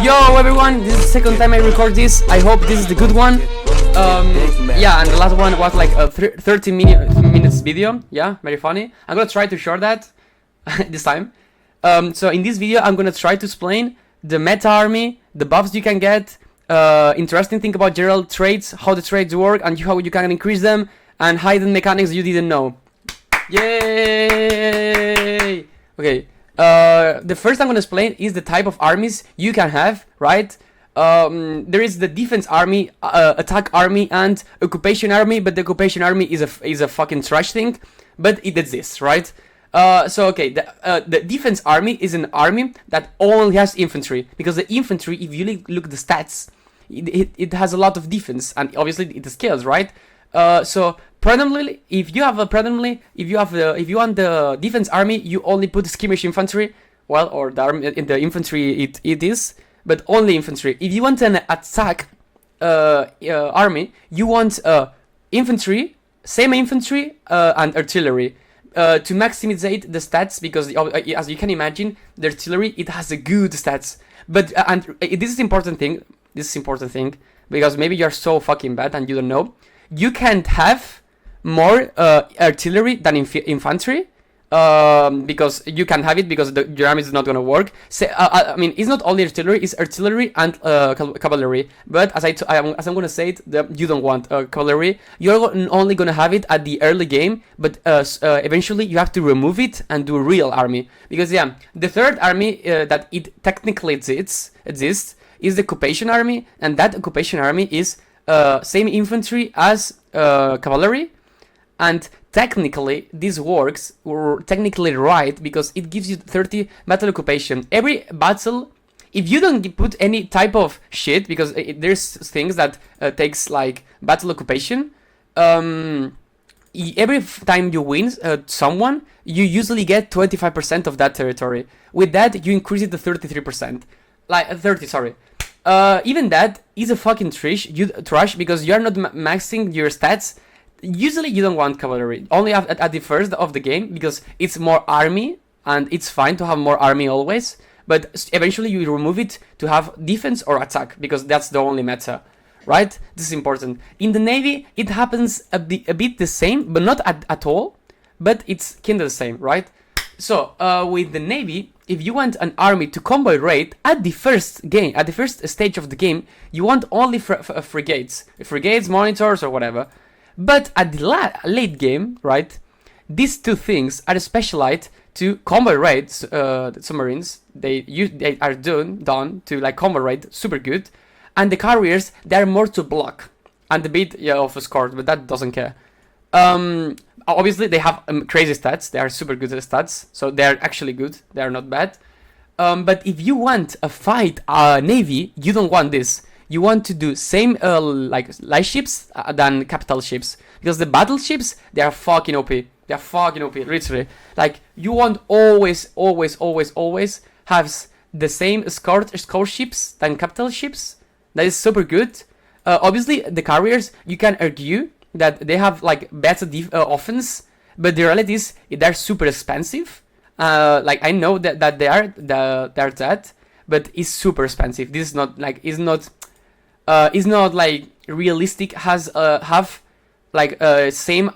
Yo everyone, this is the second time I record this. I hope this is the good one. Yeah, and the last one was like a 30 minutes video. Yeah, very funny. I'm gonna try to short that this time. So in this video, I'm gonna try to explain the meta army, the buffs you can get, interesting thing about general traits, how the traits work, and how you can increase them, and hidden mechanics you didn't know. Yay! Okay. The first I'm gonna explain is the type of armies you can have, right? There is the defense army, attack army, and occupation army, but the occupation army is a fucking trash thing, but it exists, right? The defense army is an army that only has infantry, because the infantry, if you look at the stats, it has a lot of defense, and obviously it scales, right? So predominantly, if you want the defense army, you only put skirmish infantry, well, or the army, in the infantry it is, but only infantry. If you want an attack army, you want infantry, semi-infantry, and artillery to maximize the stats, because as you can imagine, the artillery, it has a good stats. But this is important thing. Because maybe you're so fucking bad and you don't know. You can't have more artillery than infantry, because you can have it because your army is not gonna work. So, I mean, it's not only artillery; it's artillery and cavalry. But as I'm gonna say it, you don't want cavalry. You're only gonna have it at the early game, but eventually you have to remove it and do a real army. Because yeah, the third army that it technically exists is the occupation army, and that occupation army is same infantry as cavalry, and technically this works, or technically right, because it gives you 30 battle occupation. Every battle, if you don't put any type of shit, because there's things that takes like battle occupation, every time you win someone, you usually get 25% of that territory. With that, you increase it to 33%. Like 30, sorry. Even that is a fucking trash, because you're not maxing your stats. Usually you don't want cavalry, only at the first of the game, because it's more army, and it's fine to have more army always, but eventually you remove it to have defense or attack, because that's the only meta, right? This is important. In the navy, it happens a bit the same, but not at all, but it's kind of the same, right? So, with the navy, if you want an army to convoy raid at the first stage of the game, you want only frigates, monitors, or whatever. But at the late game, right, these two things are specialized to convoy raid submarines. They are done to like convoy raid, super good, and the carriers, they are more to block and a bit of escort, but that doesn't care. Obviously, they have crazy stats. They are super good at stats, so they are actually good. They are not bad. But if you want a fight navy, you don't want this. You want to do same like light ships than capital ships, because the battleships, they are fucking OP. They are fucking OP, literally. Like, you want always have the same escort ships than capital ships. That is super good. Obviously, the carriers, you can argue that they have like better offense, but the reality is they're super expensive. Like, I know that they are that, but it's super expensive. This is not like is not like realistic. Have like same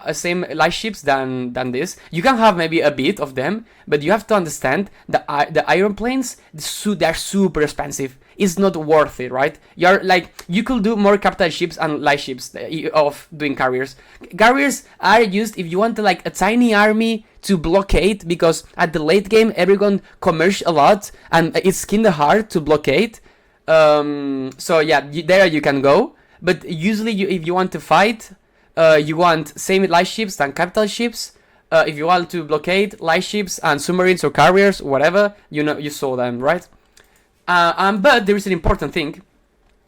light ships than this. You can have maybe a bit of them, but you have to understand the iron planes. They're super expensive. It's not worth it, right? You could do more capital ships and light ships of doing carriers. Carriers are used if you want like a tiny army to blockade, because at the late game everyone commerce a lot and it's kinda hard to blockade. So yeah, there you can go. But usually if you want to fight, you want same light ships than capital ships. If you want to blockade, light ships and submarines or carriers, whatever, you saw them, right? But there is an important thing,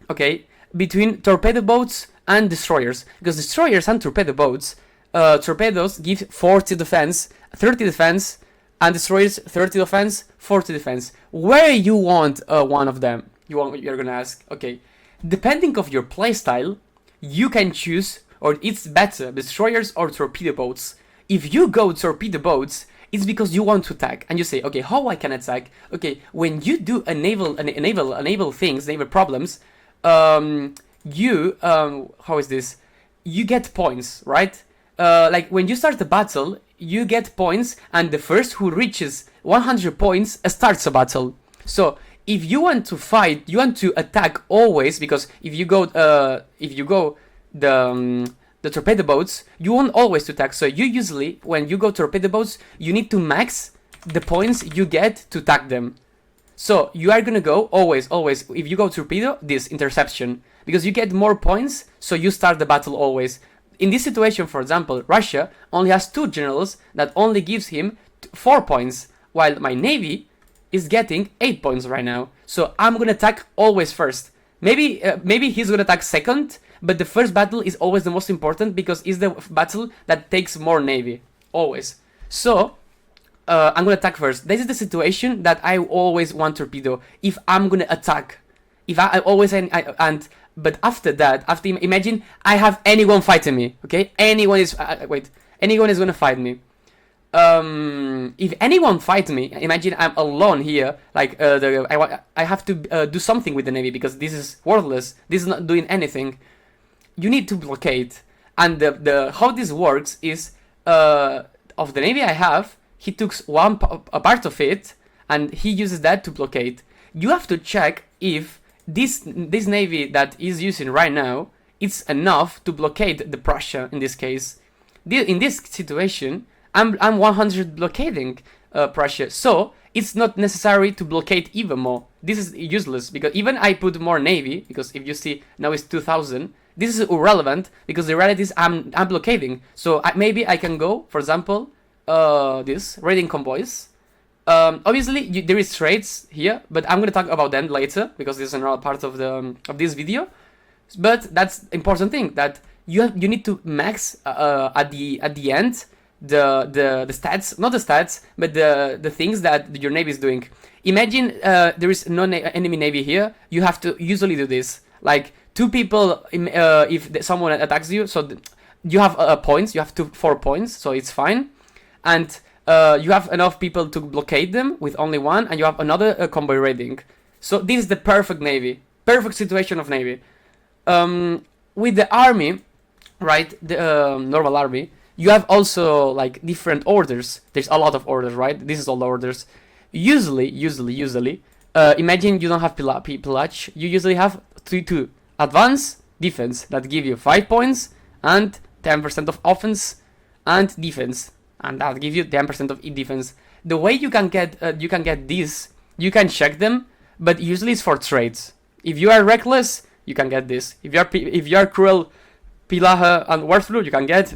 okay, between torpedo boats and destroyers, because destroyers and torpedo boats, torpedoes give 40 defense, 30 defense, and destroyers 30 defense, 40 defense. Where you want one of them? You're gonna ask. Okay, depending of your playstyle, you can choose, or it's better destroyers or torpedo boats. If you go torpedo boats, it's because you want to attack, and you say, okay, how I can attack? Okay, when you do enable things, enable problems, you how is this? You get points, right? Like when you start the battle, you get points, and the first who reaches 100 points starts a battle. So if you want to fight, you want to attack always, because if you go the torpedo boats, you want always to attack. So you usually, when you go torpedo boats, you need to max the points you get to attack them. So you are gonna go always, if you go torpedo, this interception, because you get more points, so you start the battle always. In this situation, for example, Russia only has 2 generals that only gives him 4 points, while my navy is getting 8 points right now. So I'm gonna attack always first. Maybe he's gonna attack second, but the first battle is always the most important, because it's the battle that takes more navy, always. So I'm gonna attack first. This is the situation that I always want torpedo. If I'm gonna attack, if I always but after that, imagine I have anyone fighting me. Okay, anyone is gonna fight me. If anyone fights me, imagine I'm alone here. Like I have to do something with the navy, because this is worthless. This is not doing anything. You need to blockade, and the how this works is of the navy I have, he took a part of it, and he uses that to blockade. You have to check if this navy that is using right now, it's enough to blockade the Prussia in this case. In this situation, I'm 100 blockading Prussia, so it's not necessary to blockade even more. This is useless, because even I put more navy, because if you see now it's 2000. This is irrelevant, because the reality is I'm blockading. So maybe I can go, for example, this raiding convoys. Obviously there is trades here, but I'm gonna talk about them later, because this is another part of this video. But that's important thing, that you need to max at the end the stats, not the stats, but the things that your navy is doing. Imagine there is no enemy navy here. You have to usually do this, like 2 people, if someone attacks you, so you have points, you have 4 points, so it's fine. And you have enough people to blockade them with only 1, and you have another convoy raiding. So this is the perfect navy, perfect situation of navy. With the army, right, the normal army, you have also like different orders. There's a lot of orders, right? This is all the orders. Usually, imagine you don't have pillage, you usually have 3-2. Advance, defense, that give you 5 points, and 10% of offense and defense, and that give you 10% of defense. The way you can get this, you can check them, but usually it's for trades. If you are reckless, you can get this. If you are cruel, Pillaje and Warthrough, you can get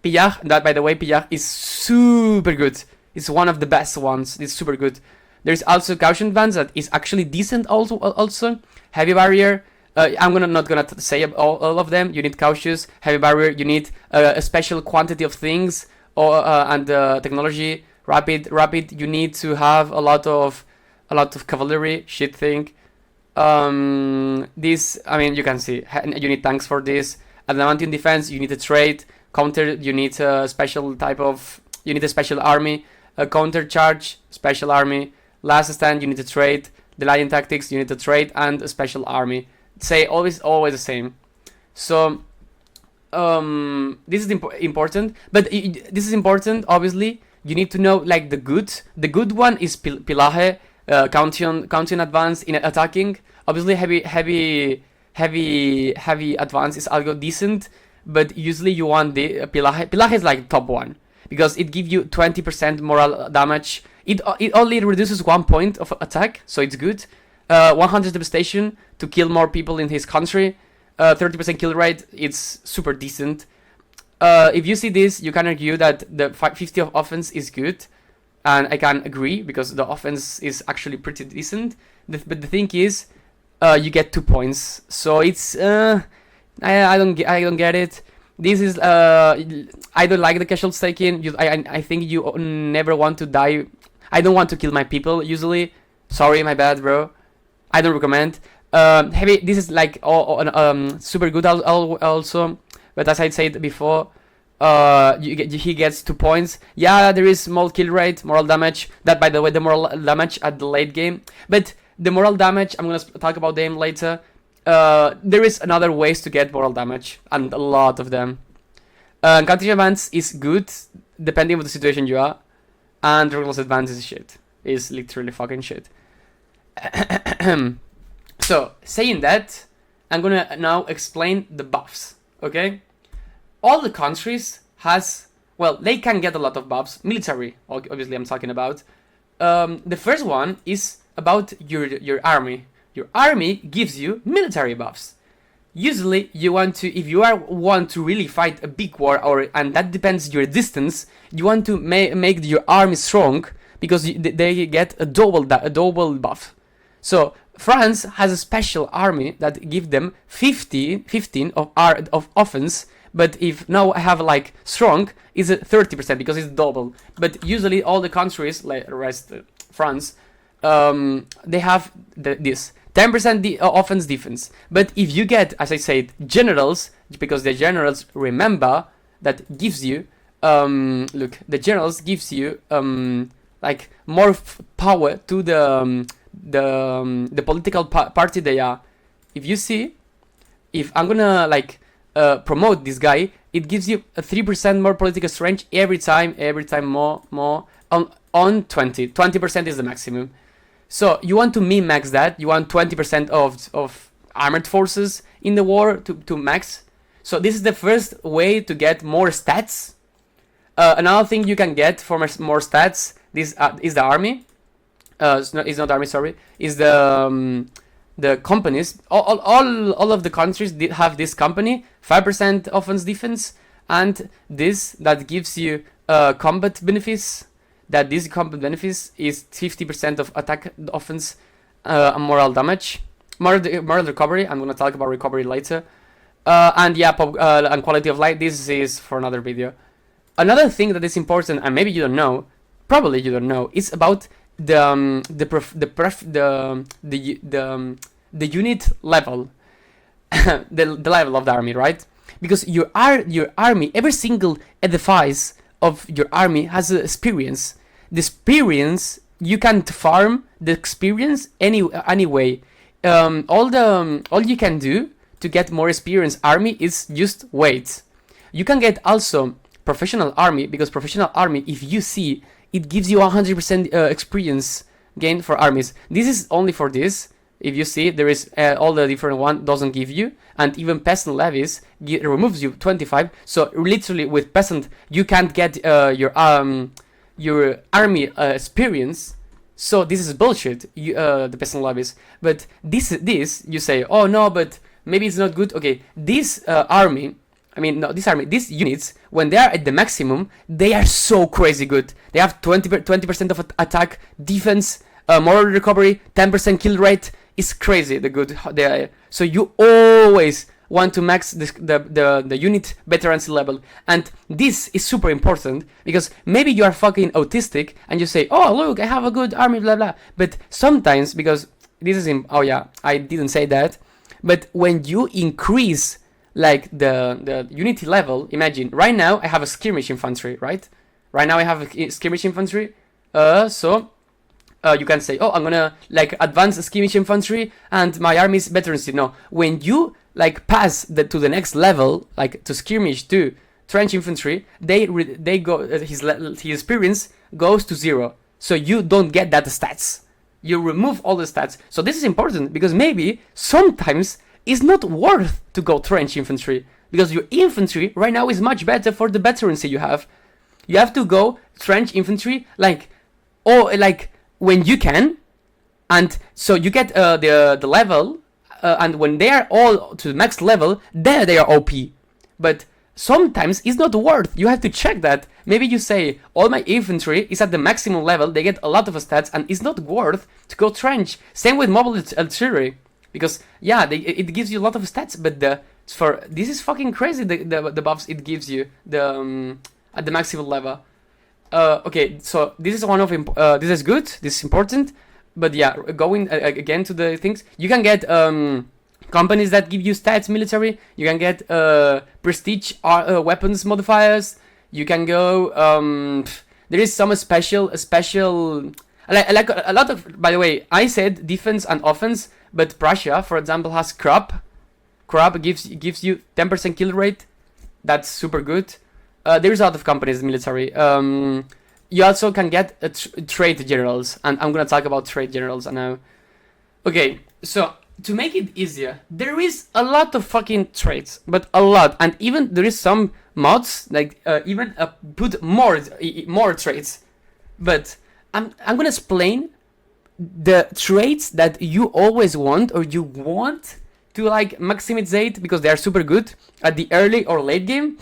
Pillaje. That, by the way, Pillaje is super good. It's one of the best ones. It's super good. There's also caution advance that is actually decent. Also heavy barrier. I'm not gonna say all of them. You need cautious, heavy barrier. You need a special quantity of things, and technology. Rapid. You need to have a lot of cavalry. Shit thing. This, I mean, you can see. You need tanks for this. Adamantium defense. You need a trade. Counter. You need a special type of. You need a special army. A counter charge. Special army. Last stand. You need a trade. The lion tactics. You need a trade and a special army. Say always the same. So this is important, but this is important. Obviously, you need to know like the good one is Pillaje, counting advance in attacking. Obviously, heavy advance is algo decent, but usually you want the Pillaje. Pillaje is like top one, because it gives you 20% moral damage. It only reduces 1 point of attack, so it's good. 100 devastation to kill more people in his country. 30% kill rate, it's super decent. If you see this, you can argue that the 50 of offense is good, and I can agree, because the offense is actually pretty decent. But the thing is, you get 2 points, so it's I don't get it. This is I don't like the casual staking. I think you never want to die. I don't want to kill my people usually. Sorry, my bad, bro. I don't recommend. Heavy. This is like super good also. But as I said before, he gets 2 points. Yeah, there is small kill rate, moral damage. That, by the way, the moral damage at the late game. But the moral damage, I'm gonna talk about them later. There is another ways to get moral damage, and a lot of them. Country advance is good, depending on the situation you are. And reckless advance is shit. Is literally fucking shit. So, saying that, I'm gonna now explain the buffs, okay? All the countries has, well, they can get a lot of buffs. Military, obviously I'm talking about. The first one is about your army. Your army gives you military buffs. Usually, you want to, if you want to really fight a big war, and that depends your distance, you want to make your army strong, because they get a double buff. So France has a special army that give them 15 of offense, but if now I have like strong, is 30% because it's double. But usually all the countries like rest France, they have this 10% offense defense. But if you get, as I said, generals, because the generals, remember, that gives you look, the generals gives you like more power to the political party they are. If you see, if I'm gonna like promote this guy, it gives you a 3% more political strength every time more on 20% is the maximum. So you want to min-max that. You want 20% of armored forces in the war to max. So this is the first way to get more stats. Another thing you can get for more stats, this is the army. It's not army, sorry. Is the companies. All of the countries have this company, 5% offense defense, and this that gives you combat benefits. That this combat benefits is 50% of attack offense and moral damage, moral recovery. I'm gonna talk about recovery later. And yeah, and quality of life. This is for another video. Another thing that is important, and maybe you don't know, probably you don't know, is about the unit level, the level of the army, right? Because your army, every single edifice of your army has an experience. The experience you can farm the experience anyway. All you can do to get more experience army is just wait. You can get also professional army, because professional army, if you see, it gives you 100% experience gain for armies. This is only for this. If you see, there is all the different one doesn't give you, and even peasant levies removes you 25. So literally with peasant you can't get your army experience. So this is bullshit. The peasant levies. But this you say, oh no, but maybe it's not good. Okay, this these units, when they are at the maximum, they are so crazy good. They have 20% of attack, defense, moral recovery, 10% kill rate. It's crazy the good they are. So you always want to max the unit veterancy level, and this is super important, because maybe you are fucking autistic and you say, oh look, I have a good army, blah blah. But sometimes, because this is oh yeah, I didn't say that, but when you increase like the unity level, imagine right now I have a skirmish infantry, right? Right now I have a skirmish infantry, you can say, oh, I'm gonna like advance skirmish infantry and my army is veterancy. No, when you like pass to the next level, like to skirmish to trench infantry, they go his experience goes to 0. So you don't get that stats. You remove all the stats. So this is important, because maybe sometimes it's not worth to go trench infantry, because your infantry right now is much better for the veterancy you have. You have to go trench infantry like when you can, and so you get the level, and when they are all to the max level, there they are OP. But sometimes it's not worth. You have to check that. Maybe you say, all my infantry is at the maximum level, they get a lot of stats, and it's not worth to go trench. Same with mobile artillery, because yeah, it gives you a lot of stats, but this is fucking crazy. The buffs it gives you at the maximum level. Okay, so this is one of this is good. This is important. But yeah, going again to the things, you can get companies that give you stats military. You can get prestige weapons modifiers. You can go. There is some special. Like a lot of. By the way, I said defense and offense, but Prussia, for example, has crop. Crop gives you 10% kill rate. That's super good. There's a lot of companies military. You also can get trade generals, and I'm gonna talk about trade generals now. Okay, so to make it easier, there is a lot of fucking trades, but a lot, and even there is some mods like even put more trades. But I'm gonna explain the traits that you always want or you want to like maximize because they are super good at the early or late game.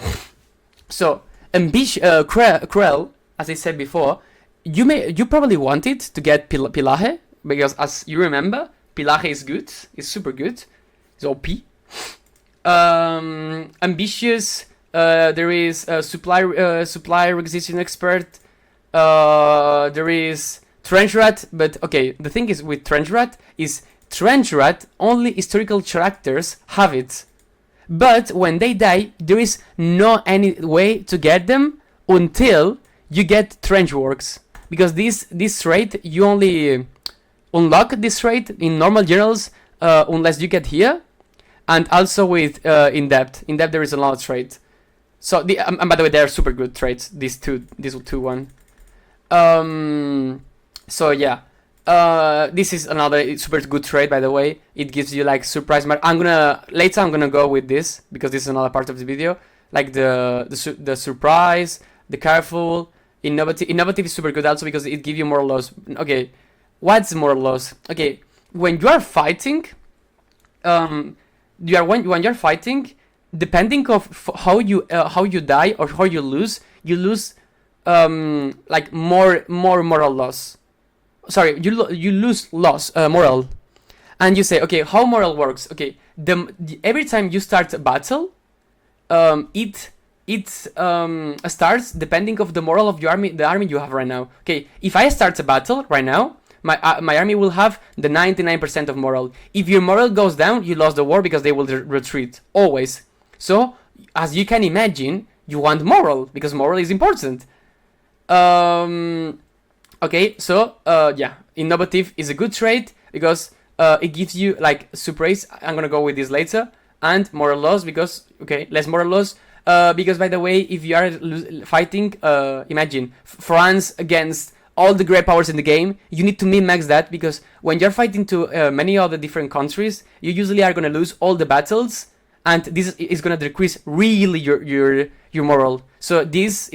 So Krell, as I said before, you probably wanted to get Pilaje because as you remember, Pilaje is good, is super good, it's OP. Ambitious, there is supply requisition expert. There is Trench Rat, but okay, the thing is with Trench Rat only historical characters have it. But when they die, there is no any way to get them until you get Trench Works. Because this trait, you only unlock this trait in normal generals unless you get here. And also with In Depth. In Depth there is a lot of traits. So, and by the way, they are super good traits, these two one. So yeah, this is another super good trait, by the way. It gives you like surprise. Later I'm gonna go with this because this is another part of the video. Like the surprise, the careful, innovative. Innovative is super good also because it gives you more loss. Okay, what's more loss? Okay, when you are fighting, when you're fighting, depending of how you die or how you lose like more moral loss. Sorry, you lose moral, and you say, okay, how moral works? Okay, every time you start a battle, it starts depending of the moral of your army, the army you have right now. Okay, if I start a battle right now, my army will have the 99% of moral. If your moral goes down, you lost the war because they will retreat always. So, as you can imagine, you want moral because moral is important. Okay, so yeah, innovative is a good trait because it gives you like surprise. I'm gonna go with this later. And moral loss because less moral loss. Because by the way, if you are fighting, imagine France against all the great powers in the game, you need to min-max that because when you're fighting to many other different countries, you usually are gonna lose all the battles, and this is gonna decrease really your moral. So this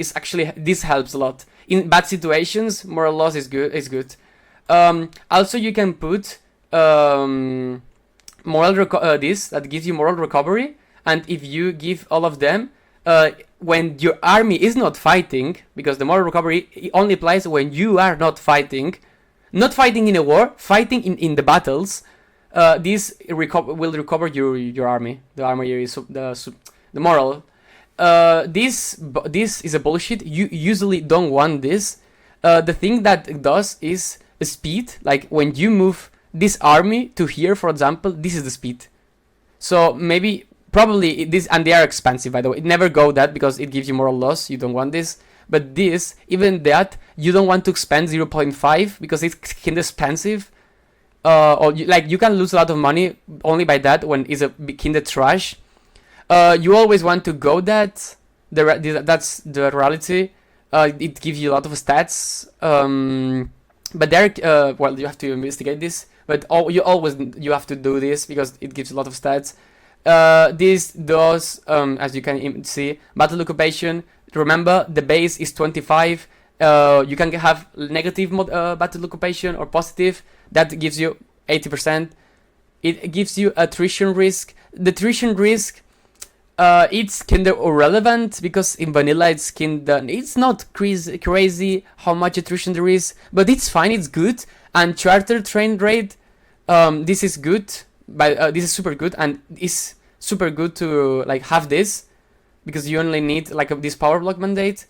helps a lot. In bad situations, moral loss is good. Also, you can put this that gives you moral recovery, and if you give all of them when your army is not fighting, because the moral recovery only applies when you are not fighting in a war, fighting in the battles. This will recover your army. The army is the moral. This is a bullshit. You usually don't want this. The thing that it does is speed. Like when you move this army to here, for example, this is the speed. So probably this, and they are expensive, by the way. Never go that because it gives you moral loss. You don't want this. But this, even that, you don't want to spend 0.5 because it's kind of expensive. Or you can lose a lot of money only by that when it's a kind of trash. You always want to go that. That's the reality. It gives you a lot of stats. But there, you have to investigate this. But you have to do this because it gives a lot of stats. This does, as you can see, battle occupation. Remember, the base is 25. You can have negative battle occupation or positive. That gives you 80%. It gives you attrition risk. The attrition risk, it's kinda irrelevant because in vanilla it's not crazy how much attrition there is, but it's fine, it's good. And charter train rate, this is good. This is super good, and it's super good to like have this because you only need like this power block mandate.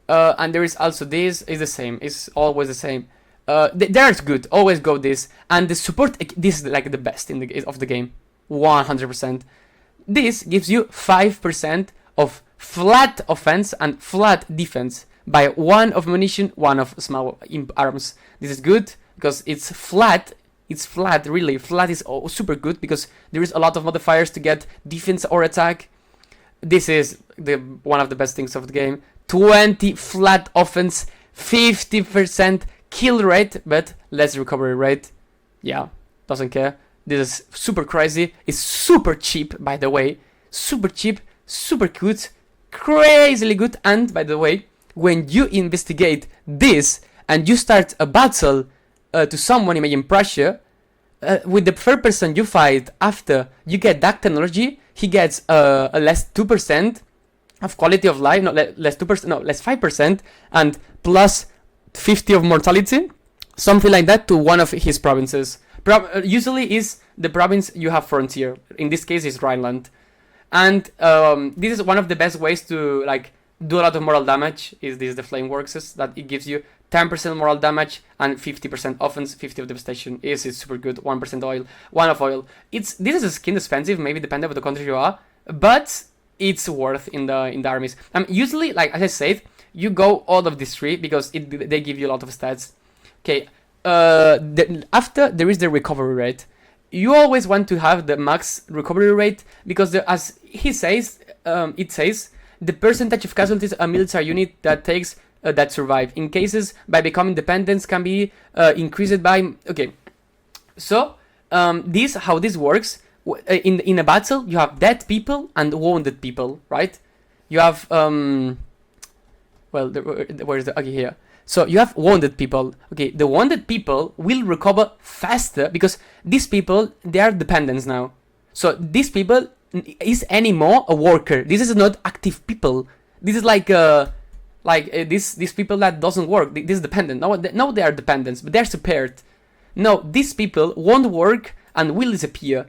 And there is also this is the same. It's always the same. They're good. Always go this, and the support. This is like the best of the game. 100%. This gives you 5% of flat offense and flat defense by 1 of munition, 1 of small arms. This is good because it's flat. It's flat, really. Flat is super good because there is a lot of modifiers to get defense or attack. This is one of the best things of the game. 20 flat offense, 50% kill rate, but less recovery rate. Yeah, doesn't care. This is super crazy. It's super cheap, by the way. Super cheap, super good, crazily good. And by the way, when you investigate this and you start a battle to someone, imagine Prussia, with the third person you fight after you get that technology, he gets a less 2% of quality of life, no, less 2%, no, less 5%, and plus 50 of mortality, something like that, to one of his provinces. Usually is the province you have frontier. In this case, is Rhineland. And this is one of the best ways to like do a lot of moral damage. Is this the flame works? That it gives you 10% moral damage and 50% offense, 50 of devastation. It's super good. 1% oil, 1 of oil. This is a skin expensive, maybe depending on the country you are, but it's worth in the armies. Usually, like as I said, you go out of this tree because they give you a lot of stats. Okay. After there is the recovery rate. You always want to have the max recovery rate because as he says, it says the percentage of casualties a military unit that takes that survive in cases by becoming dependents can be increased by. Okay, so how this works in a battle, you have dead people and wounded people, right? You have where's the okay here. So you have wounded people. Okay, the wounded people will recover faster because these people, they are dependents now. So these people is anymore a worker. This is not active people. This is like these people that doesn't work. This is dependent. No, they are dependents, but they're spared. No, these people won't work and will disappear.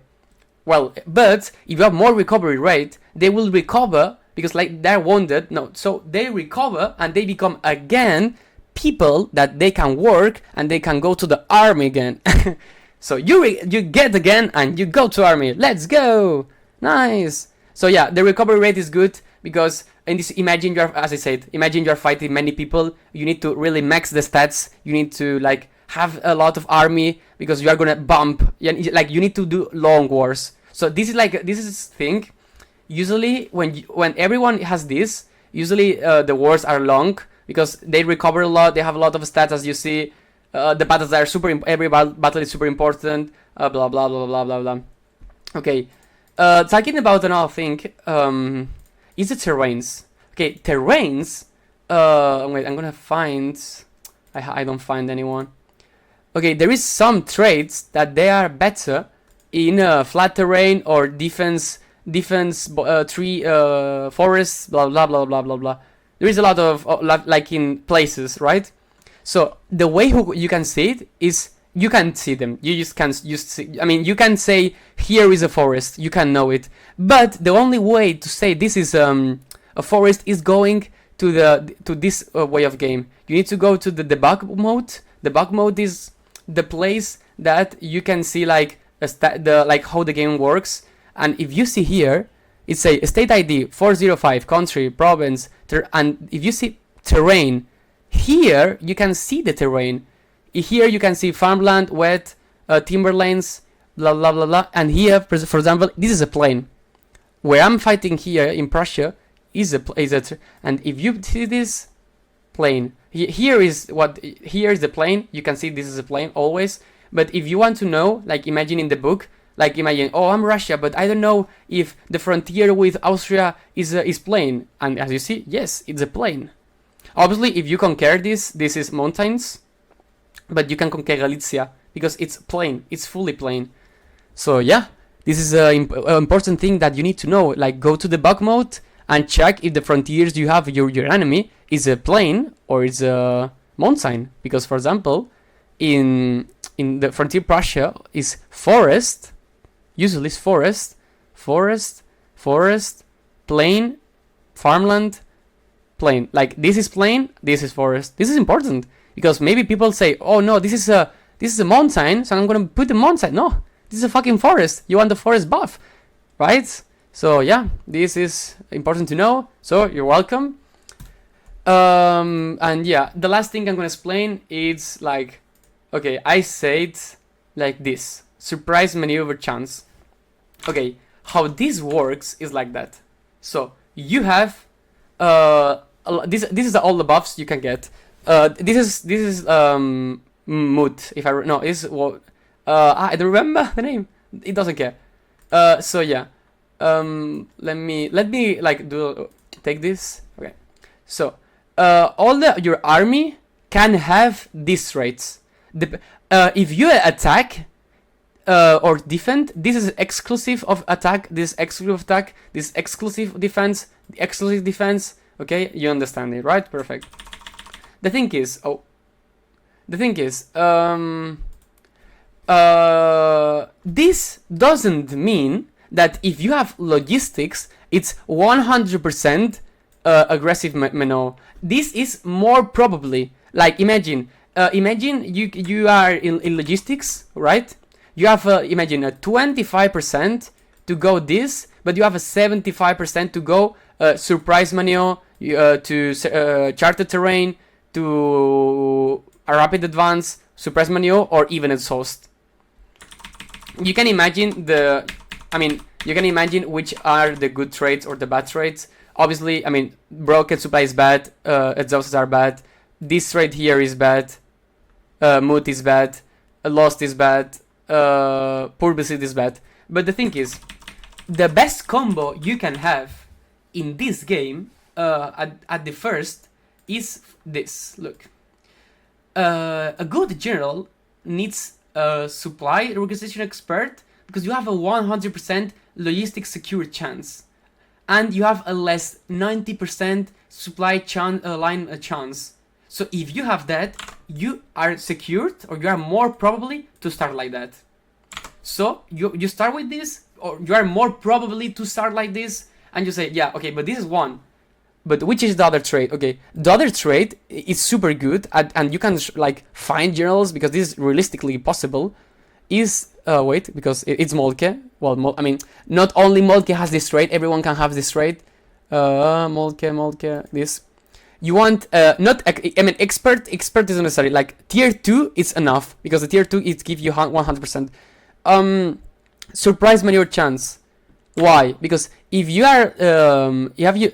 Well, but if you have more recovery rate, they will recover because like they're wounded. No, so they recover and they become again people that they can work and they can go to the army again. So you get again and you go to army. Let's go. Nice. So yeah, the recovery rate is good because in this, imagine you're fighting many people. You need to really max the stats. You need to like have a lot of army because you are gonna bump. Like you need to do long wars. So this is thing. Usually when everyone has this, usually the wars are long. Because they recover a lot, they have a lot of stats, as you see. The battles are every battle is super important. Blah blah blah blah blah blah. Okay, talking about another thing, is the terrains. Okay, terrains. Wait, I'm gonna find. I don't find anyone. Okay, there is some traits that they are better in flat terrain or defense tree, forests. Blah blah blah blah blah blah. There is a lot of like in places, right? So the way you can see it is you can see them. You just can't see. I mean, you can say here is a forest. You can know it, but the only way to say this is a forest is going to this way of game. You need to go to the debug mode. Debug mode is the place that you can see like how the game works. And if you see here, it's a state ID 405 country province and if you see terrain here, you can see the terrain. Here you can see farmland, wet, timberlands, blah blah blah blah. And here, for example, this is a plain. Where I'm fighting here in Prussia is and if you see this plain, here is the plain. You can see this is a plain always. But if you want to know, like imagine in the book. Like imagine, oh, I'm Russia, but I don't know if the frontier with Austria is plain. And as you see, yes, it's a plain. Obviously, if you conquer this is mountains, but you can conquer Galicia because it's plain. It's fully plain. So yeah, this is an important thing that you need to know. Like go to the bug mode and check if the frontiers you have your enemy is a plain or is a mountain. Because for example, in the frontier Prussia is forest. Usually it's forest, plain, farmland, plain. Like this is plain, this is forest. This is important because maybe people say, "Oh no, this is a mountain, so I'm gonna put the mountain." No, This is a fucking forest. You want the forest buff, right? So yeah, this is important to know. So you're welcome. And yeah, the last thing I'm gonna explain is like, okay, I said like this: surprise maneuver chance. Okay, how this works is like that. So you have this is all the buffs you can get. This is mood. If I no, is what I don't remember the name. It doesn't care. So yeah, let me like take this. Okay, so all your army can have these traits. If you attack or defend, this is exclusive of attack. This exclusive attack. This exclusive defense. Exclusive defense. Okay, you understand it, right? Perfect. The thing is, this doesn't mean that if you have logistics, it's 100% aggressive maneuver. This is more probably like imagine you are in logistics, right? You have imagine a 25% to go this, but you have a 75% to go surprise maneuver, to charted terrain, to a rapid advance, surprise maneuver, or even exhaust. You can imagine you can imagine which are the good traits or the bad traits. Obviously, broken supply is bad, exhausts are bad, this trait here is bad, mood is bad, lost is bad, poor visit is bad. But the thing is, the best combo you can have in this game at the first is this. Look, a good general needs a supply organization expert because you have a 100% logistic secure chance, and you have a less 90% supply line chance. So if you have that, you are secured, or you are more probably to start like that. So you start with this, or you are more probably to start like this, and you say, yeah, okay, but this is one. But which is the other trait? Okay, the other trait is super good, and you can like find generals because this is realistically possible. Is because it's Molke. Well, not only Molke has this trait. Everyone can have this trait. Molke. This. You want expert isn't necessary. Like tier 2 is enough because the tier 2 it gives you 100%. Surprise maneuver chance. Why? Because if you are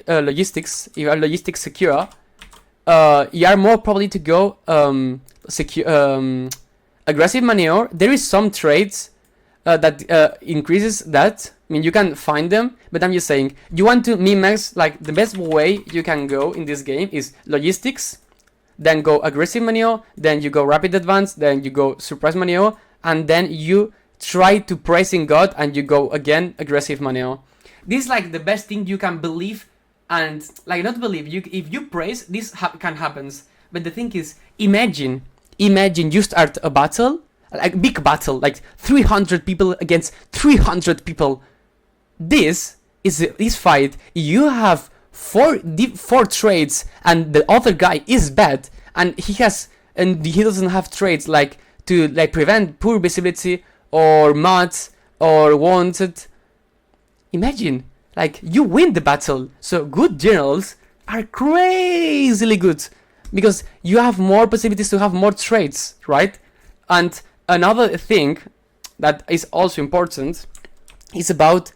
logistics, you are logistics secure, you are more probably to go aggressive maneuver. There is some traits that increases that. You can find them, but I'm just saying you want to min-max. Like the best way you can go in this game is logistics, then go aggressive maneuver, then you go rapid advance, then you go surprise maneuver, and then you try to praise in God, and you go again aggressive maneuver. This is like the best thing you can believe, and like not believe. If you praise, this can happens. But the thing is, imagine you start a battle, like big battle, like 300 people against 300 people. This is this fight. You have four traits, and the other guy is bad, and he doesn't have traits like to like prevent poor visibility or mods or wanted. Imagine, like you win the battle. So good generals are crazily good because you have more possibilities to have more traits, right? And another thing that is also important is about.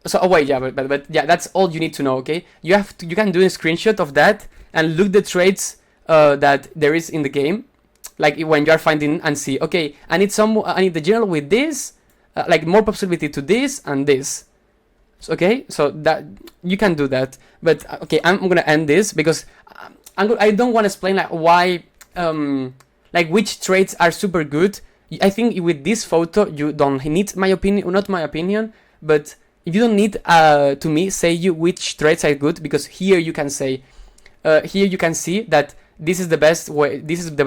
So but yeah, that's all you need to know. Okay, you can do a screenshot of that and look the traits that there is in the game. Like when you are finding and see, okay, I need the general with this, like more possibility to this and this. So, okay, so that you can do that. But okay, I'm gonna end this because I don't want to explain like why, like which traits are super good. I think with this photo you don't need my opinion, not my opinion, but you don't need to me say you which traits are good because here you can say, here you can see that. This is the best way. This is the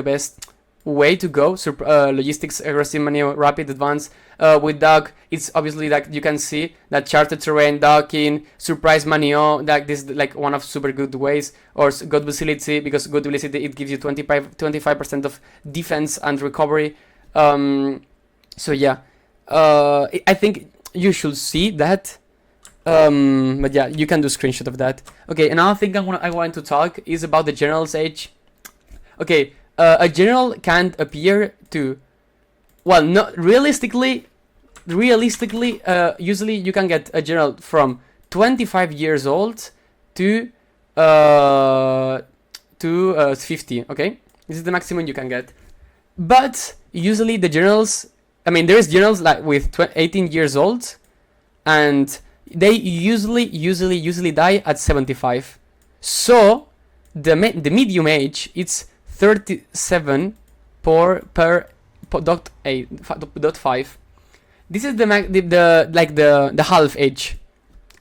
best way to go. Logistics, aggressive maneuver, rapid advance. With dog, it's obviously like you can see that charted terrain, docking, surprise maneuver. That this is like one of super good ways. Or good facility, because good facility it gives you 25% of defense and recovery. So yeah, I think you should see that. But yeah, you can do screenshot of that. Okay, another thing I want to talk is about the general's age. Okay, a general can't appear to, well, not realistically, usually you can get a general from 25 years old to 50. Okay, this is the maximum you can get. But usually the generals, I mean, there's generals like with 18 years old, and they usually die at 75. So the medium age it's 37 dot 5. This is the half age.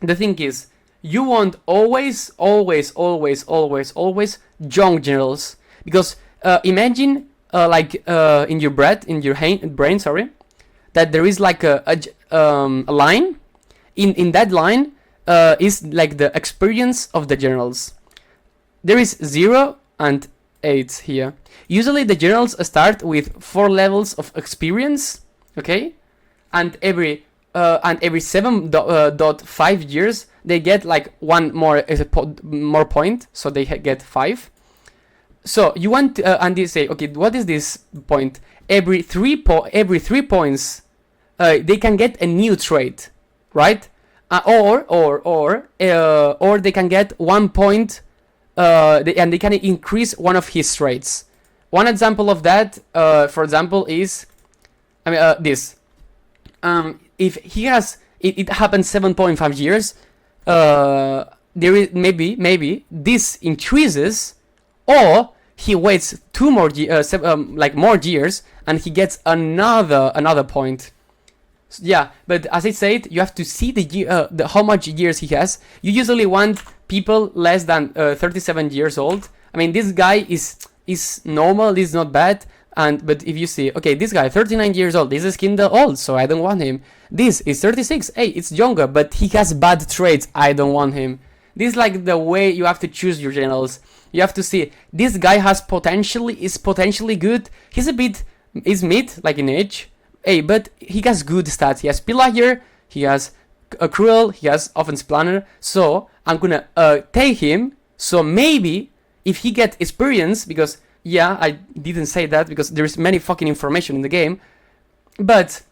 The thing is, you want always young generals, because imagine in your brain, sorry, that there is like a line. In that line is like the experience of the generals. There is 0 and 8 here. Usually the generals start with 4 levels of experience, okay, and every 7.5 years they get like one more point, so they get 5. So you want and they say, okay, what is this point? Every 3 points they can get a new trait, right? Or they can get 1 point, and they can increase one of his traits. One example of that, for example, is this. If he has it happens 7.5 years, there is maybe this increases, or he waits 2 more more years and he gets another point. Yeah, but as I said, you have to see the how much years he has. You usually want people less than 37 years old. I mean, this guy is normal, this is not bad. But if you see, okay, this guy 39 years old, this is kinda old, so I don't want him. This is 36, hey, it's younger, but he has bad traits, I don't want him. This is like the way you have to choose your generals. You have to see, this guy is potentially good. He's mid, like in age. Hey, but he has good stats. He has Pillar here, he has Accrual, he has Offense Planner. So I'm gonna take him. So maybe if he gets experience, because yeah, I didn't say that because there's many fucking information in the game. But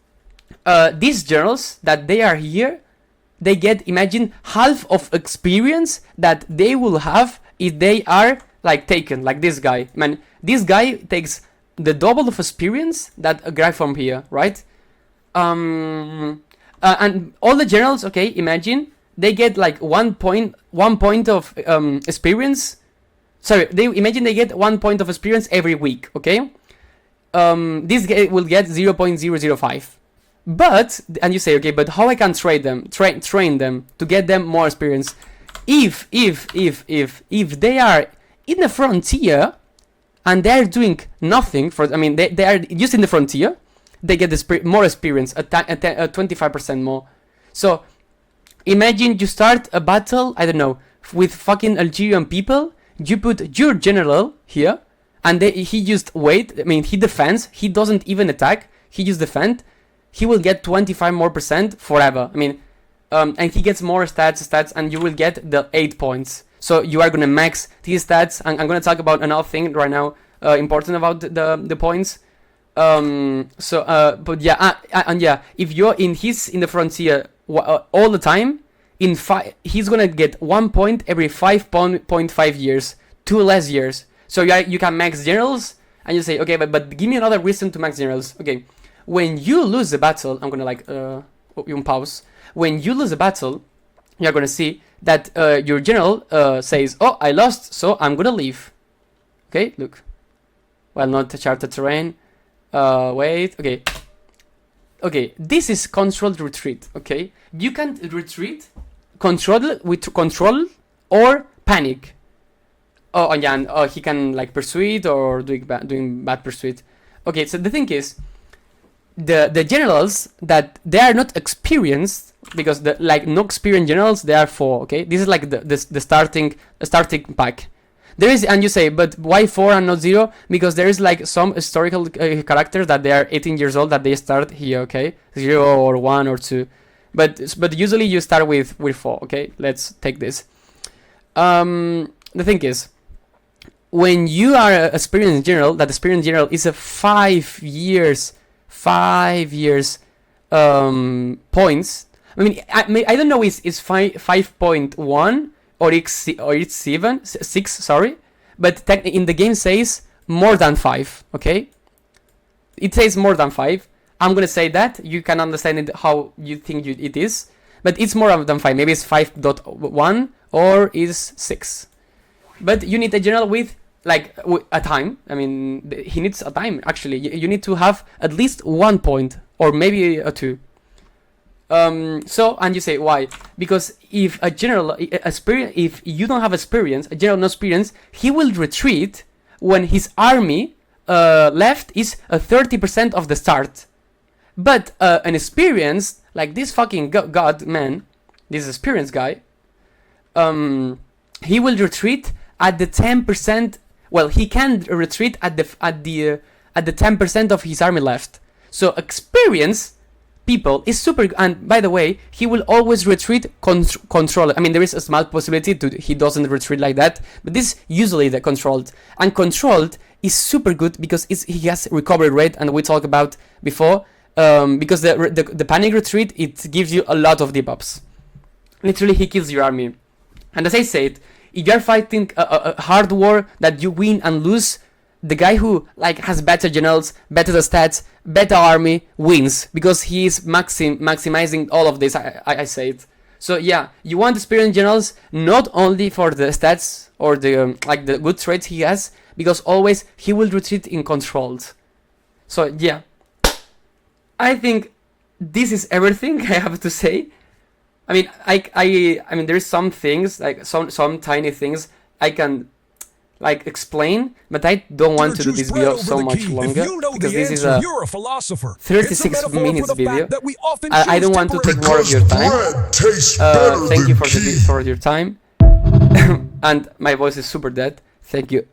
these generals that they are here, they get, imagine, half of experience that they will have if they are like taken, like this guy. Man, this guy takes the double of experience that a guy from here, right? And all the generals, okay, imagine they get like 1 point of experience. Sorry, imagine they get 1 point of experience every week, okay? This guy will get 0.005. But, and you say, okay, but how I can train them to get them more experience? If they are in the frontier and they're doing nothing they are just in the frontier, they get more experience, 25% more. So imagine you start a battle, I don't know, with fucking Algerian people. You put your general here, and he just wait. I mean, he defends. He doesn't even attack. He just defend. He will get 25% more forever. I mean, and he gets more stats, and you will get the 8 points. So you are gonna max these stats. And I'm gonna talk about another thing right now, important about the points. But yeah, and yeah, if you're in the frontier all the time, he's gonna get 1 point every 5.5 years, 2 less years. So you can max generals, and you say, okay, but give me another reason to max generals. Okay, when you lose a battle, I'm gonna pause. When you lose a battle, you're gonna see that your general says, oh, I lost, so I'm gonna leave. Okay, look. Well, not the charted terrain. Wait, okay, this is controlled retreat. Okay, you can retreat control or panic. Oh yeah, and he can like persuade or doing bad persuade. Okay, so the thing is, the generals that they are not experienced, because no experienced generals, they are 4. Okay, this is like the starting pack. There is, and you say, but why 4 and not 0? Because there is like some historical characters that they are 18 years old that they start here, okay? 0 or 1 or 2. But usually you start with 4, okay? Let's take this. The thing is, when you are a experienced general, that experienced general is a 5 years points. I mean, I don't know, it's 5.1 or it's 6, sorry, but in the game says more than 5, okay? It says more than 5. I'm gonna say that, you can understand it how you think it is, but it's more than 5, maybe it's 5.1 or is 6. But you need a general with like a time. I mean, he needs a time, actually. You need to have at least 1 point or maybe a 2. So, and you say why? Because if a general if you don't have experience, a general no experience, he will retreat when his army left is 30% of the start. But an experienced, like this fucking god man, this experienced guy, he will retreat at the 10%. Well, he can retreat at the 10% of his army left. So experience people is super, and by the way, he will always retreat controlled. I mean, there is a small possibility he doesn't retreat like that, but this usually the controlled, and controlled is super good because he has recovery rate, and we talked about before. Because the panic retreat, it gives you a lot of debuffs. Literally, he kills your army. And as I said, if you're fighting a hard war that you win and lose, the guy who like has better generals, better stats, better army wins because he is maximizing all of this. I say it. So yeah, you want experienced generals not only for the stats or the like the good traits he has, because always he will retreat in controlled. So yeah, I think this is everything I have to say. I mean, I mean, there's some things like some tiny things I can like explain, but I don't want to do this video so much longer because this is a 36 minutes video. I don't want to take more of your time. Thank you for your time. And my voice is super dead. Thank you.